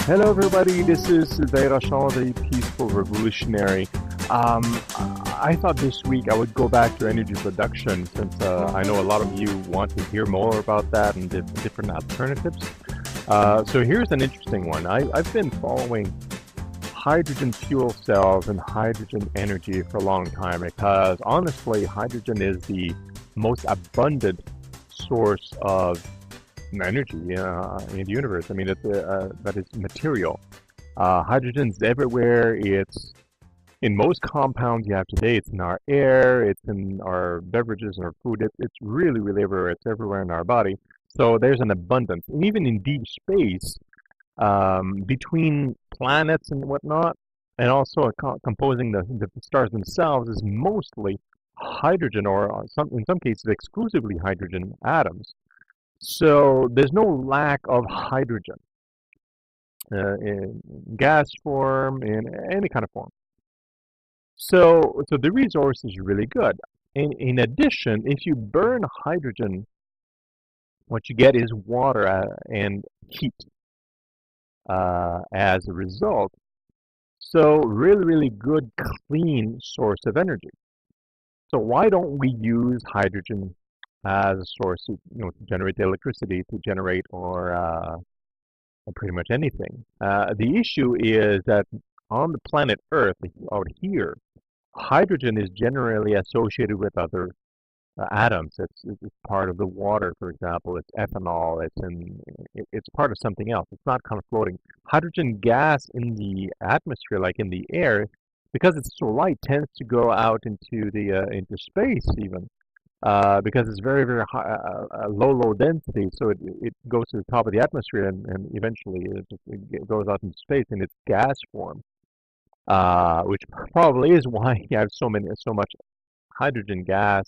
Hello, everybody. This is Sylvain Rochon, the Peaceful Revolutionary. I thought this week I would go back to energy production since I know a lot of you want to hear more about that and different alternatives. So here's an interesting one. I've been following hydrogen fuel cells and hydrogen energy for a long time because honestly, hydrogen is the most abundant source of energy in the universe. I mean, that is material. Hydrogen's everywhere. It's in most compounds you have today. It's in our air. It's in our beverages and our food. It's really, really everywhere. It's everywhere in our body. So there's an abundance. And even in deep space, between planets and whatnot, and also composing the stars themselves is mostly hydrogen, or in some cases exclusively hydrogen atoms. So there's no lack of hydrogen in gas form, in any kind of form. So the resource is really good. In addition, if you burn hydrogen, what you get is water and heat as a result. So really, really good, clean source of energy. So why don't we use hydrogen as a source to generate the electricity, to generate or pretty much anything? The issue is that on the planet Earth, out here, hydrogen is generally associated with other atoms. It's part of the water, for example. It's ethanol. It's part of something else. It's not kind of floating. Hydrogen gas in the atmosphere, like in the air, because it's so light, tends to go out into into space even. Because it's very, very high, low density, so it goes to the top of the atmosphere and eventually it goes out into space in its gas form, which probably is why you have so much hydrogen gas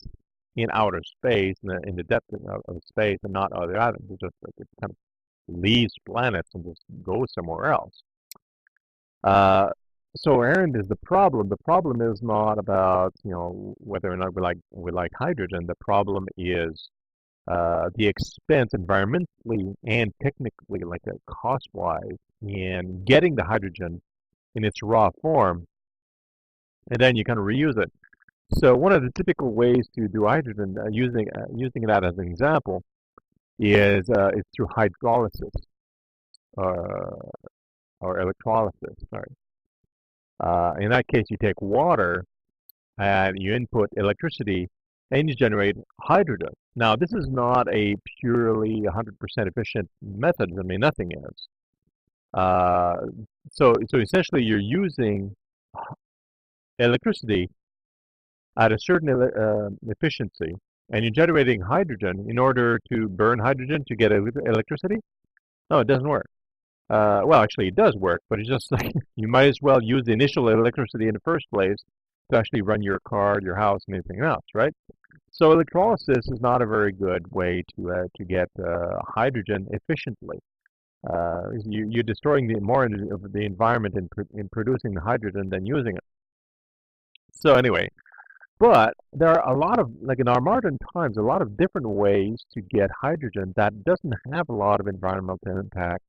in outer space, in the depth of space, and not other atoms. It's just like it kind of leaves planets and just goes somewhere else. So Aaron is the problem. The problem is not about whether or not we like hydrogen. The problem is the expense environmentally and technically, like cost-wise, in getting the hydrogen in its raw form, and then you kind of reuse it. So one of the typical ways to do hydrogen, using that as an example, is through hydrolysis or electrolysis. Sorry. In that case, you take water and you input electricity and you generate hydrogen. Now, this is not a purely 100% efficient method. I mean, nothing is. So essentially, you're using electricity at a certain efficiency, and you're generating hydrogen in order to burn hydrogen to get electricity. No, it doesn't work. Well, actually, it does work, but it's just like you might as well use the initial electricity in the first place to actually run your car, your house, and anything else, right? So electrolysis is not a very good way to get hydrogen efficiently. You're destroying more of the environment in producing the hydrogen than using it. So anyway, but there are a lot of, like in our modern times, a lot of different ways to get hydrogen that doesn't have a lot of environmental impact.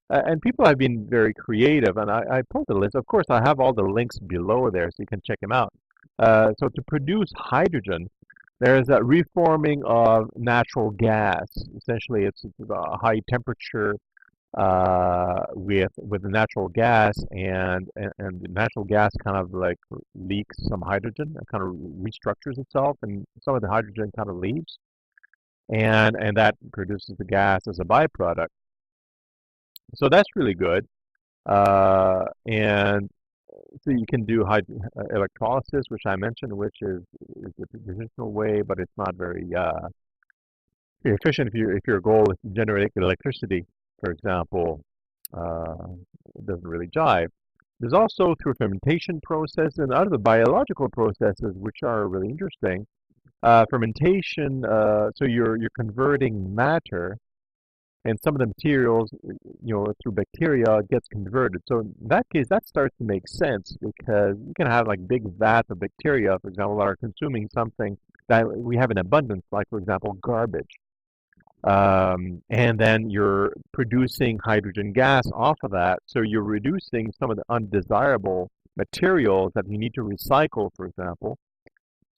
And people have been very creative, and I pulled the list. Of course, I have all the links below there, so you can check them out. So to produce hydrogen, there's a reforming of natural gas. Essentially, it's a high temperature with the natural gas, and the natural gas kind of like leaks some hydrogen, and kind of restructures itself, and some of the hydrogen kind of leaves, and that produces the gas as a byproduct. So that's really good. And so you can do electrolysis, which I mentioned, which is the traditional way, but it's not very efficient if your goal is to generate electricity, for example. It doesn't really jive. There's also through fermentation process and other biological processes, which are really interesting. Fermentation, so you're converting matter, and some of the materials, through bacteria gets converted. So in that case, that starts to make sense because you can have like big vats of bacteria, for example, that are consuming something that we have in abundance, like for example, garbage. And then you're producing hydrogen gas off of that. So you're reducing some of the undesirable materials that you need to recycle, for example.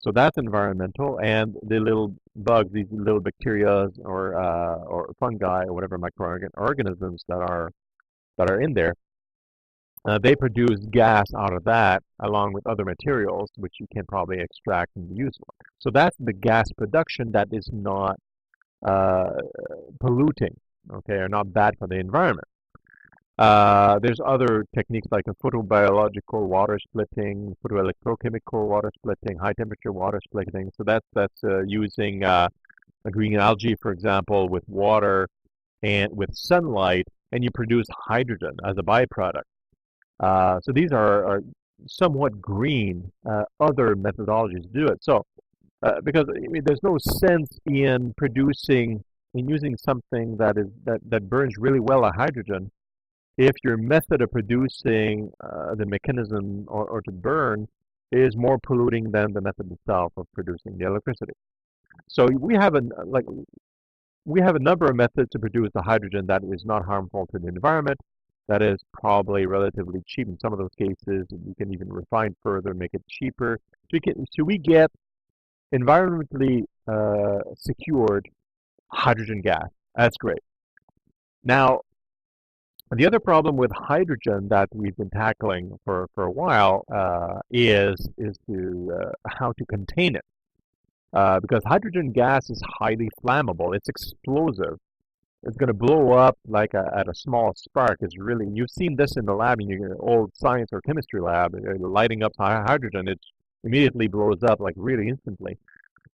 So that's environmental, and the little bugs, these little bacteria or fungi or whatever microorganisms that are in there, they produce gas out of that along with other materials which you can probably extract and use. So that's the gas production that is not uh, polluting, okay, or not bad for the environment. There's other techniques like a photobiological water splitting, photoelectrochemical water splitting, high temperature water splitting. So that's using green algae, for example, with water and with sunlight, and you produce hydrogen as a byproduct. So these are somewhat green other methodologies to do it. So because I mean, there's no sense in producing in using something that burns really well at hydrogen if your method of producing the mechanism or to burn is more polluting than the method itself of producing the electricity. So we have a number of methods to produce the hydrogen that is not harmful to the environment. That is probably relatively cheap in some of those cases. We can even refine further, make it cheaper. So we get environmentally secured hydrogen gas. That's great. Now, the other problem with hydrogen that we've been tackling for a while is how to contain it. Because hydrogen gas is highly flammable. It's explosive. It's going to blow up like at a small spark. It's really, you've seen this in the lab in your old science or chemistry lab, lighting up hydrogen. It immediately blows up like really instantly.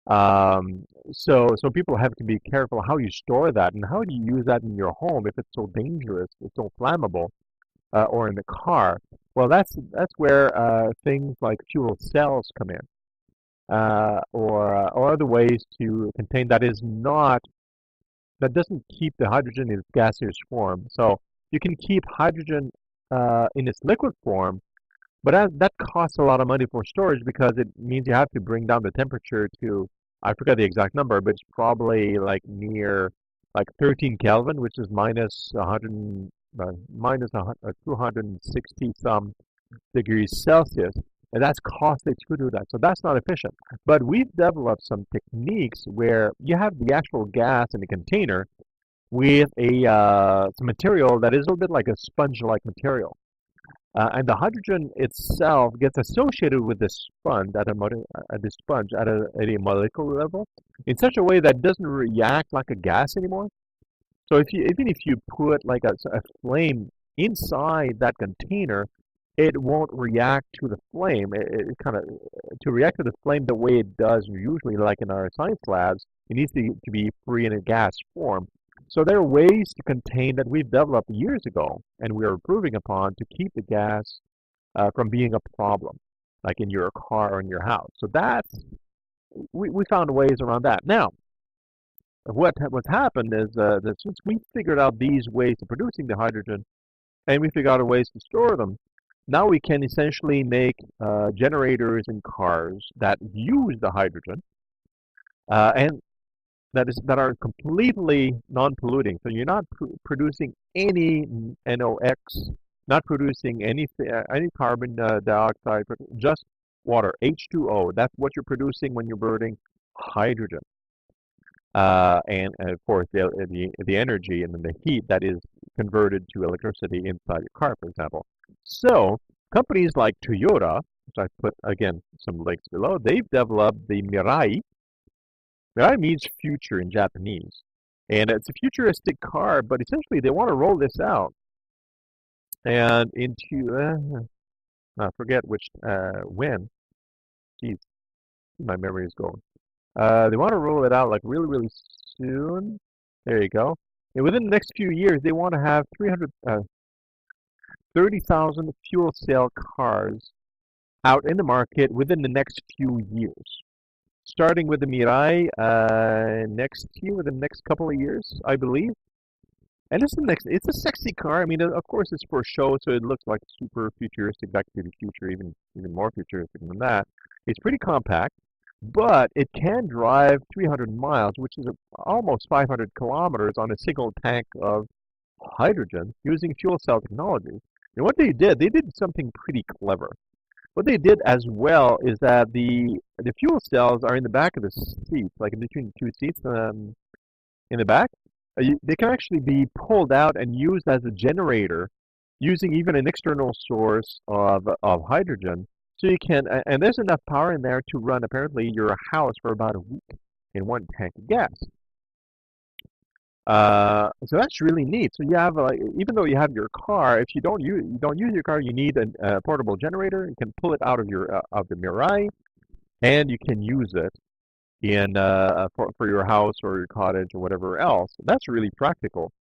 So people have to be careful how you store that and how do you use that in your home if it's so dangerous, it's so flammable, or in the car. Well, that's where things like fuel cells come in, or other ways to contain that doesn't keep the hydrogen in its gaseous form. So you can keep hydrogen in its liquid form, but that costs a lot of money for storage because it means you have to bring down the temperature to, I forget the exact number, but it's probably like near like 13 Kelvin, which is minus 100, minus 260 some degrees Celsius. And that's costly to do that. So that's not efficient. But we've developed some techniques where you have the actual gas in a container with some material that is a little bit like a sponge-like material. And the hydrogen itself gets associated with the sponge at a molecular level in such a way that it doesn't react like a gas anymore. So even if you put like a flame inside that container, it won't react to the flame. It kind of to react to the flame the way it does usually, like in our science labs, it needs to be free in a gas form. So there are ways to contain that we've developed years ago, and we are improving upon to keep the gas from being a problem, like in your car or in your house. So we found ways around that. Now, what's happened is that since we figured out these ways of producing the hydrogen, and we figured out ways to store them, now we can essentially make generators in cars that use the hydrogen, and that are completely non-polluting. So you're not producing any NOx, not producing any carbon dioxide, just water, H2O. That's what you're producing when you're burning hydrogen. And of course the energy and then the heat that is converted to electricity inside your car, for example. So companies like Toyota, which I put again some links below, they've developed the Mirai. Mirai means future in Japanese, and it's a futuristic car. But essentially, they want to roll this out and into I forget which when. Geez, my memory is going. They want to roll it out like really, really soon. There you go. And within the next few years, they want to have 30,000 fuel cell cars out in the market within the next few years. Starting with the Mirai next year, within the next couple of years, I believe. And it's a sexy car. I mean, of course, it's for show, so it looks like super futuristic, Back to the Future, even more futuristic than that. It's pretty compact. but it can drive 300 miles, which is almost 500 kilometers on a single tank of hydrogen using fuel cell technology. And what they did something pretty clever. What they did as well is that the fuel cells are in the back of the seats, like in between the two seats in the back. They can actually be pulled out and used as a generator using even an external source of hydrogen. So you can, and there's enough power in there to run apparently your house for about a week in one tank of gas. So that's really neat. So you have, even though you have your car, if you don't use your car, you need a portable generator. You can pull it out of your of the Mirai, and you can use it in for your house or your cottage or whatever else. That's really practical.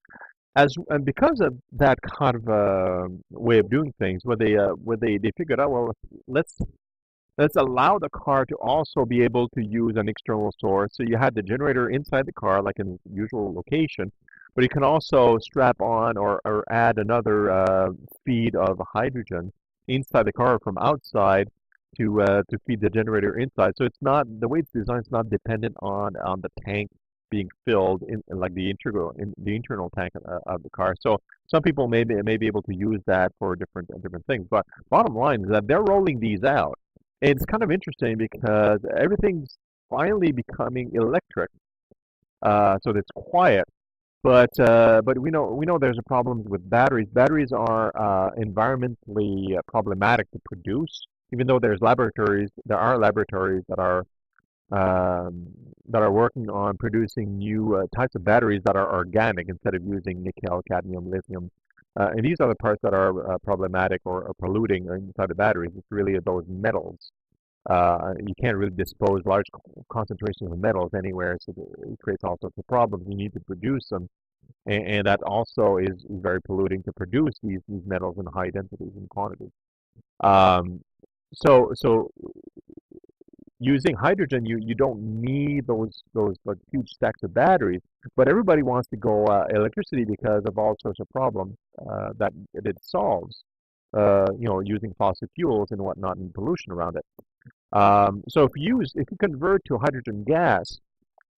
And because of that kind of way of doing things, they figured out, well, let's let's allow the car to also be able to use an external source. So you had the generator inside the car, like in the usual location, but you can also strap on or add another feed of hydrogen inside the car from outside to feed the generator inside. So it's not the way it's designed. It's not dependent on the tank being filled in like the internal tank of the car. So some people may be able to use that for different things. But bottom line is that they're rolling these out. It's kind of interesting because everything's finally becoming electric, so it's quiet. But we know there's a problem with batteries. Batteries are environmentally problematic to produce, even though there are laboratories that are working on producing new types of batteries that are organic instead of using nickel, cadmium, lithium. And these are the parts that are problematic or polluting inside the batteries. It's really those metals. You can't really dispose large concentrations of metals anywhere, so it creates all sorts of problems. You need to produce them, and that also is very polluting to produce these metals in high densities and quantities. Um, so using hydrogen, you don't need those like huge stacks of batteries, but everybody wants to go electricity because of all sorts of problems that it solves. Using fossil fuels and whatnot and pollution around it. So if you convert to hydrogen gas,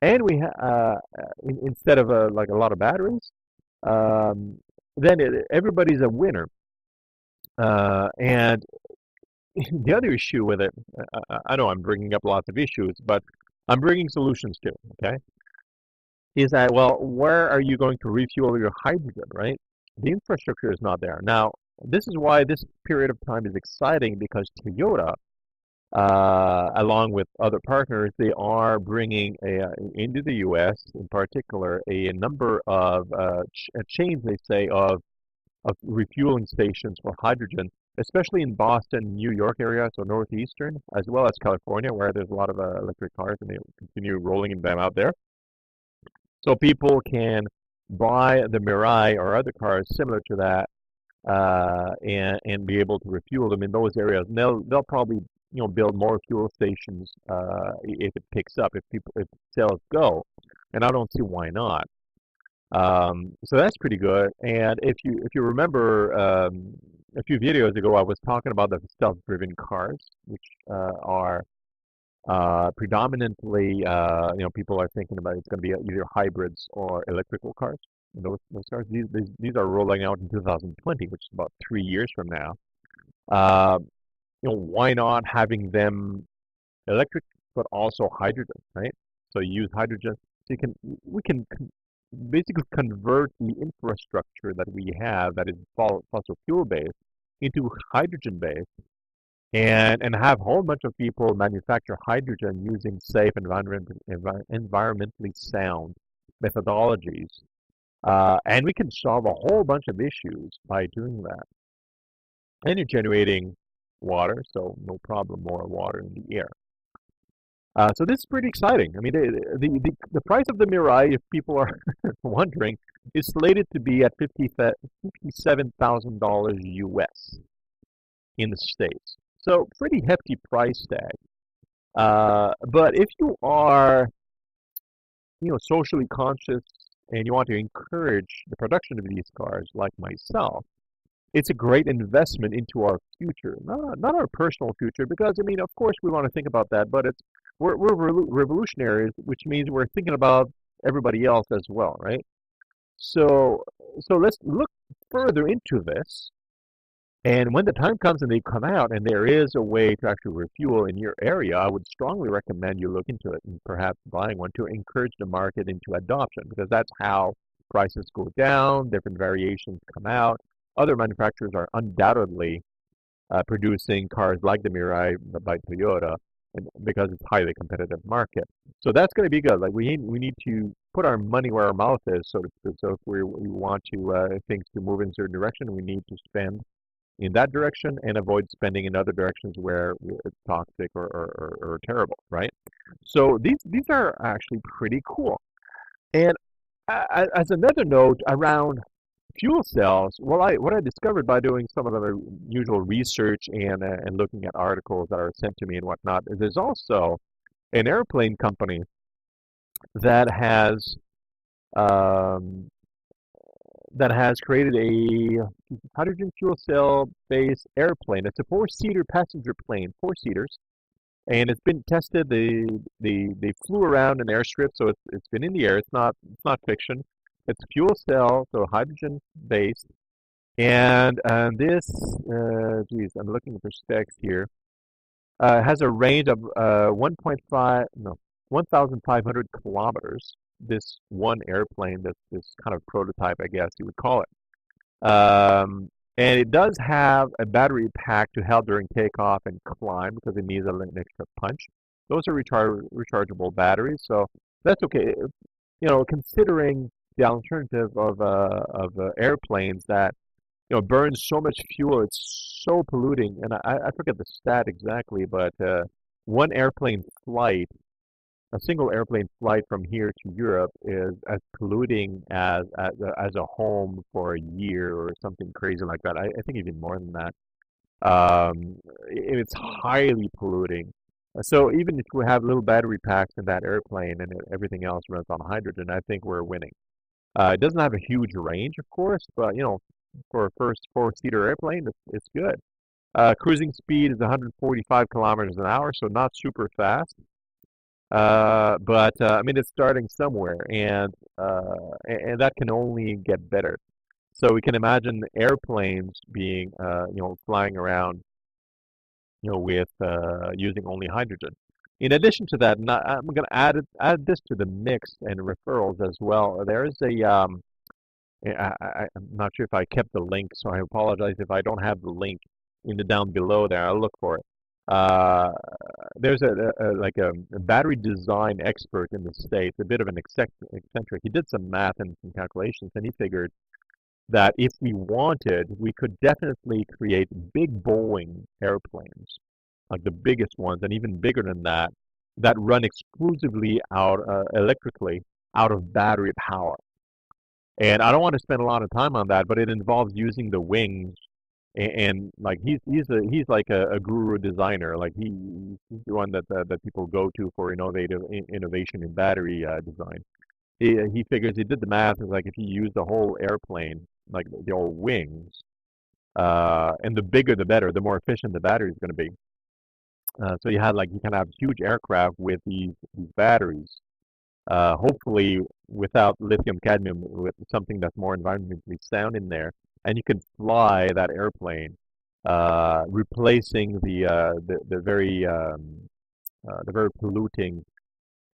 and instead of like a lot of batteries, um, then everybody's a winner. And the other issue with it, I know I'm bringing up lots of issues, but I'm bringing solutions too. Okay, is that, well, where are you going to refuel your hydrogen? Right, the infrastructure is not there now. This is why this period of time is exciting because Toyota along with other partners, they are bringing into the U.S. in particular a number of chains, they say, of refueling stations for hydrogen, especially in Boston, New York area, so northeastern, as well as California, where there's a lot of electric cars, and they continue rolling them out there. So people can buy the Mirai or other cars similar to that and be able to refuel them in those areas. And they'll probably build more fuel stations if it picks up, if sales go, and I don't see why not. So that's pretty good. And if you remember a few videos ago, I was talking about the self-driven cars, which are predominantly people are thinking about it's going to be either hybrids or electrical cars. And those cars these are rolling out in 2020, which is about 3 years from now. Uh, why not having them electric but also hydrogen, right? So you use hydrogen, so we can basically convert the infrastructure that we have that is fossil fuel based into hydrogen based, and have a whole bunch of people manufacture hydrogen using safe environmentally sound methodologies, and we can solve a whole bunch of issues by doing that. And you're generating water, so no problem, more water in the air. So this is pretty exciting. I mean, the price of the Mirai, if people are wondering, is slated to be at $57,000 US in the States. So pretty hefty price tag. But if you are, socially conscious and you want to encourage the production of these cars, like myself, it's a great investment into our future, not our personal future, because I mean, of course, we want to think about that, but we're revolutionaries, which means we're thinking about everybody else as well, right? So so let's look further into this. And when the time comes and they come out and there is a way to actually refuel in your area, I would strongly recommend you look into it and perhaps buying one to encourage the market into adoption, because that's how prices go down, different variations come out. Other manufacturers are undoubtedly producing cars like the Mirai by Toyota, and because it's a highly competitive market. So that's going to be good. Like we need to put our money where our mouth is, so to speak. So if we want to things to move in a certain direction, we need to spend in that direction and avoid spending in other directions where it's toxic or terrible, right? So these are actually pretty cool. And as another note around fuel cells, well, what I discovered by doing some of the usual research and looking at articles that are sent to me and whatnot, is there's also an airplane company that has um, that has created a hydrogen fuel cell based airplane. It's a four-seater passenger plane, four seaters, and it's been tested. They flew around an airstrip, so it's been in the air. It's not fiction. It's fuel cell, so hydrogen based, and this, geez, I'm looking for specs here. Has a range of 1.5, no, 1,500 kilometers. This one airplane, this kind of prototype, I guess you would call it. And it does have a battery pack to help during takeoff and climb because it needs an extra punch. Those are rechargeable batteries, so that's okay. Considering the alternative of airplanes that burn so much fuel, it's so polluting. And I forget the stat exactly, but one airplane flight, a single airplane flight from here to Europe is as polluting as a home for a year or something crazy like that. I think even more than that. It's highly polluting. So even if we have little battery packs in that airplane and everything else runs on hydrogen, I think we're winning. It doesn't have a huge range, of course, but for a first four-seater airplane, it's good. Cruising speed is 145 kilometers an hour, so not super fast. But I mean, it's starting somewhere, and that can only get better. So we can imagine airplanes being, flying around, with using only hydrogen. In addition to that, I'm going to add this to the mix and referrals as well. There is I'm not sure if I kept the link, so I apologize if I don't have the link in the down below there. I'll look for it. Uh, there's a battery design expert in the States, a bit of an eccentric. He did some math and some calculations, and he figured that if we wanted, we could definitely create big Boeing airplanes, like the biggest ones, and even bigger than that, that run exclusively electrically out of battery power. And I don't want to spend a lot of time on that, but it involves using the wings and like he's like a guru designer. Like he's the one that people go to for innovation in battery design. He figures he did the math. It's like if you use the whole airplane, like the whole wings, and the bigger the better, the more efficient the battery is going to be. So you can have huge aircraft with these batteries. Hopefully without lithium cadmium, with something that's more environmentally sound in there, and you can fly that airplane, replacing the very polluting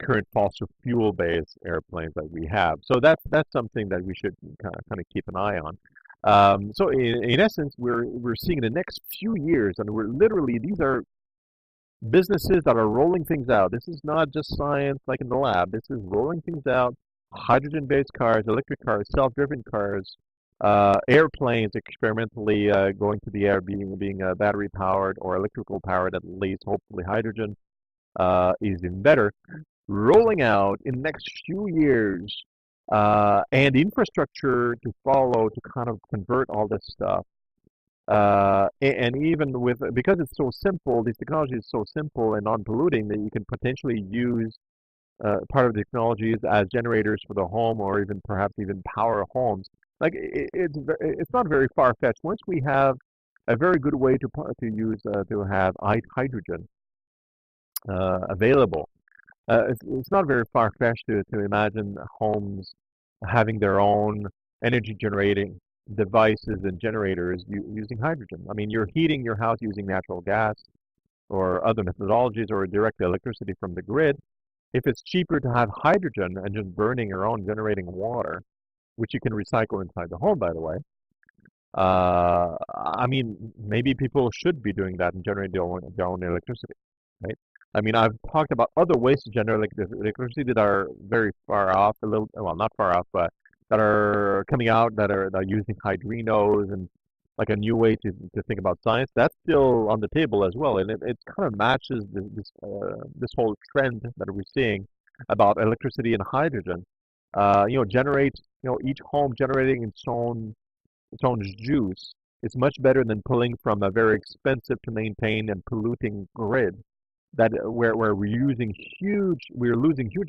current fossil fuel based airplanes that we have. So that's something that we should kind of keep an eye on. So in essence, we're seeing in the next few years, and we're literally these are businesses that are rolling things out. This is not just science like in the lab. This is rolling things out. Hydrogen-based cars, electric cars, self-driven cars, airplanes experimentally going to the air, being battery powered or electrical powered at least. Hopefully, hydrogen is even better. Rolling out in the next few years, and the infrastructure to follow to kind of convert all this stuff. And even because it's so simple, this technology is so simple and non-polluting that you can potentially use part of the technologies as generators for the home, or even perhaps even power homes. Like it's not very far-fetched. Once we have a very good way to have hydrogen available, It's not very far-fetched to imagine homes having their own energy generating devices and generators using hydrogen. I mean, you're heating your house using natural gas or other methodologies or direct electricity from the grid. If it's cheaper to have hydrogen and just burning your own generating water, which you can recycle inside the home, by the way, I mean, maybe people should be doing that and generate their own electricity, right? I mean, I've talked about other ways to generate electricity that are very far off, a little, well, not far off, but that are coming out that are using hydrinos and like a new way to think about science. That's still on the table as well, and it kind of matches this whole trend that we're seeing about electricity and hydrogen. Generate, each home generating its own juice is much better than pulling from a very expensive to maintain and polluting grid that where we're losing huge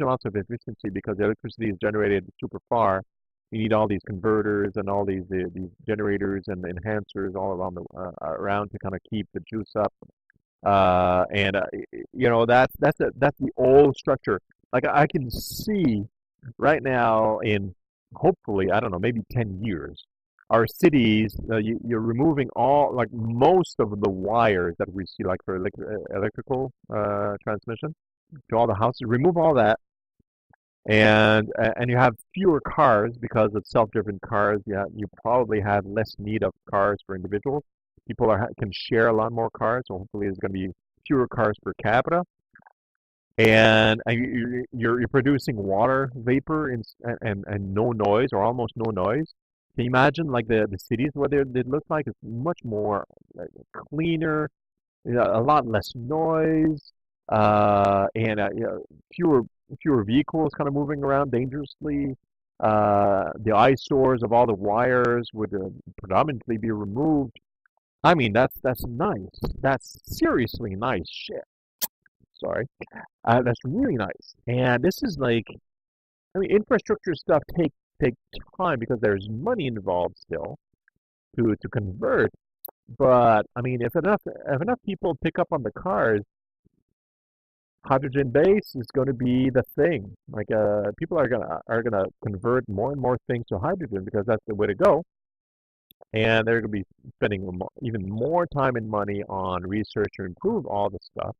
amounts of efficiency because the electricity is generated super far. You need all these converters and all these generators and enhancers all around around to kind of keep the juice up. And that's the old structure. Like I can see right now in hopefully, I don't know, maybe 10 years, our cities, you're removing like most of the wires that we see, like for electrical transmission to all the houses. Remove all that, and you have fewer cars because of self-driven cars. Yeah, you probably have less need of cars for individuals. People can share a lot more cars, so hopefully there's going to be fewer cars per capita. And you're producing water vapor and no noise or almost no noise. Can you imagine like the cities what they look like? It's much more like, cleaner, a lot less noise, and fewer vehicles kind of moving around dangerously. The eyesores of all the wires would predominantly be removed. I mean, that's nice. That's seriously nice shit. Sorry. That's really nice. And this is like, I mean, infrastructure stuff take time because there's money involved still to convert. But I mean, if enough people pick up on the cars, hydrogen base is going to be the thing. Like people are gonna convert more and more things to hydrogen because that's the way to go. And they're going to be spending even more time and money on research to improve all this stuff.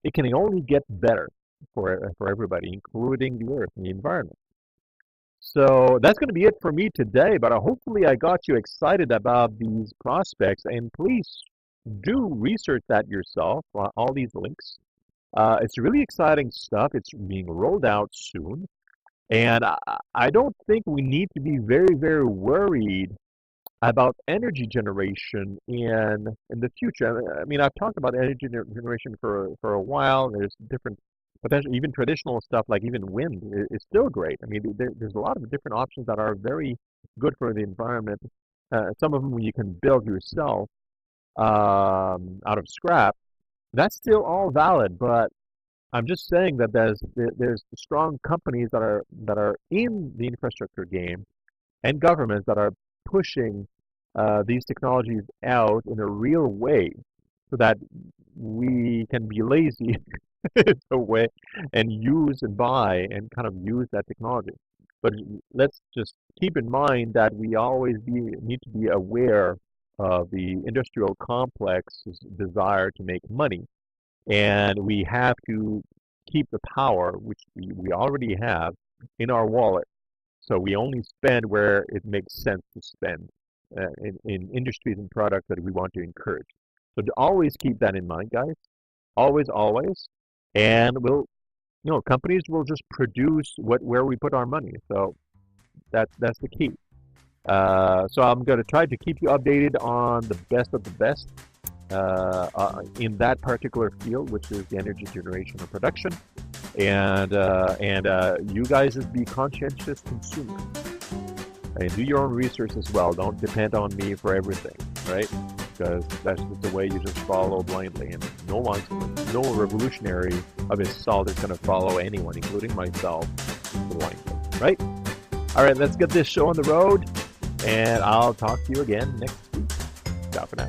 It can only get better for everybody, including the earth and the environment. So that's going to be it for me today, but hopefully I got you excited about these prospects, and please do research that yourself, all these links. It's really exciting stuff. It's being rolled out soon, and I don't think we need to be very, very worried about energy generation in the future. I mean, I've talked about energy generation for a while. There's different potential, even traditional stuff like even wind is still great. I mean, there's a lot of different options that are very good for the environment. Some of them you can build yourself out of scrap. That's still all valid, but I'm just saying that there's strong companies that are in the infrastructure game and governments that are pushing these technologies out in a real way so that we can be lazy in a way and use and buy and kind of use that technology. But let's just keep in mind that we always need to be aware of the industrial complex's desire to make money. And we have to keep the power, which we already have, in our wallet. So we only spend where it makes sense to spend in industries and products that we want to encourage. So to always keep that in mind, guys. Always, always. And companies will just produce where we put our money. So that's the key. So I'm going to try to keep you updated on the best of the best in that particular field, which is the energy generation or production. And you guys just be conscientious consumers. And do your own research as well. Don't depend on me for everything, right? Because that's just the way you just follow blindly. And no revolutionary of his salt is going to follow anyone, including myself, blindly, right? All right, let's get this show on the road. And I'll talk to you again next week. Ciao for now.